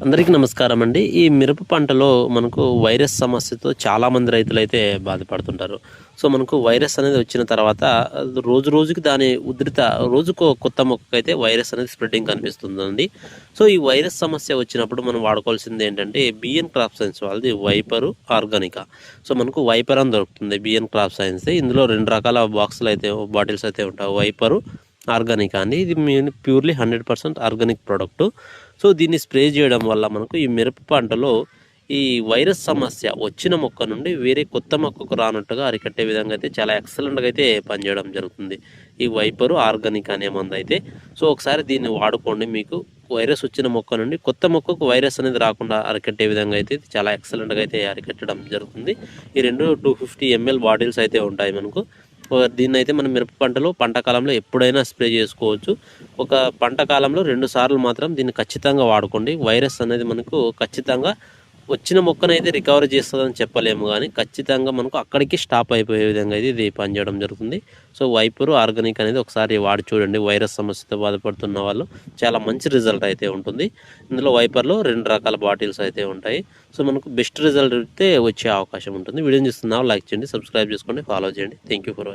అందరికీ నమస్కారం అండి. ఈ మిరప పంటలో మనకు వైరస్ సమస్యతో చాలామంది రైతులైతే బాధపడుతుంటారు. సో, మనకు వైరస్ అనేది వచ్చిన తర్వాత రోజు రోజుకి దాని ఉధృత రోజుకో కొత్త మొక్కకైతే వైరస్ అనేది స్ప్రెడ్డింగ్ కనిపిస్తుందండి. సో, ఈ వైరస్ సమస్య వచ్చినప్పుడు మనం వాడుకోవాల్సింది ఏంటంటే బిఎన్ క్రాప్ సైన్స్ వాళ్ళది వైపరు, ఆర్గానికా. సో, మనకు వైపర్ అని దొరుకుతుంది బిఎన్ క్రాప్ సైన్స్‌ది. ఇందులో 2 రకాల బాటిల్స్ అయితే ఉంటాయి. వైపరు, ఆర్గానికా అండి. ఇది ప్యూర్‌లీ 100% ఆర్గానిక్ ప్రొడక్టు. సో, దీన్ని స్ప్రే చేయడం వల్ల మనకు ఈ మిరప పంటలో ఈ వైరస్ సమస్య వచ్చిన మొక్క నుండి వేరే కొత్త మొక్కకు రానట్టుగా అరికట్టే విధంగా అయితే చాలా ఎక్సలెంట్‌గా అయితే పనిచేయడం జరుగుతుంది. ఈ వైపరు ఆర్గానిక్ అనే మందైతే. సో, ఒకసారి దీన్ని వాడుకోండి. మీకు వైరస్ వచ్చిన మొక్క నుండి కొత్త మొక్కకు వైరస్ అనేది రాకుండా అరికట్టే విధంగా అయితే ఇది చాలా ఎక్సలెంట్‌గా అయితే అరికట్టడం జరుగుతుంది. ఈ 250 ఎంఎల్ బాటిల్స్ అయితే ఉంటాయి మనకు. దీన్నైతే మనం మిరప పంటలో పంట కాలంలో ఎప్పుడైనా స్ప్రే చేసుకోవచ్చు. ఒక పంట కాలంలో 2 సార్లు మాత్రం దీన్ని ఖచ్చితంగా వాడుకోండి. వైరస్ అనేది మనకు ఖచ్చితంగా వచ్చిన మొక్కనైతే రికవర్ చేస్తుందని చెప్పలేము కానీ ఖచ్చితంగా మనకు అక్కడికి స్టాప్ అయిపోయే విధంగా అయితే ఇది పనిచేయడం జరుగుతుంది. సో, వైపరు ఆర్గానిక్ అనేది ఒకసారి వాడి చూడండి. వైరస్ సమస్యతో బాధపడుతున్న వాళ్ళు చాలా మంచి రిజల్ట్ అయితే ఉంటుంది. ఇందులో వైపర్లో 2 రకాల బాటిల్స్ అయితే ఉంటాయి. సో, మనకు బెస్ట్ రిజల్ట్ అయితే వచ్చే అవకాశం ఉంటుంది. వీడియోని చూస్తున్నా లైక్ చేయండి, సబ్స్క్రైబ్ చేసుకోండి, ఫాలో చేయండి. Thank you for watching.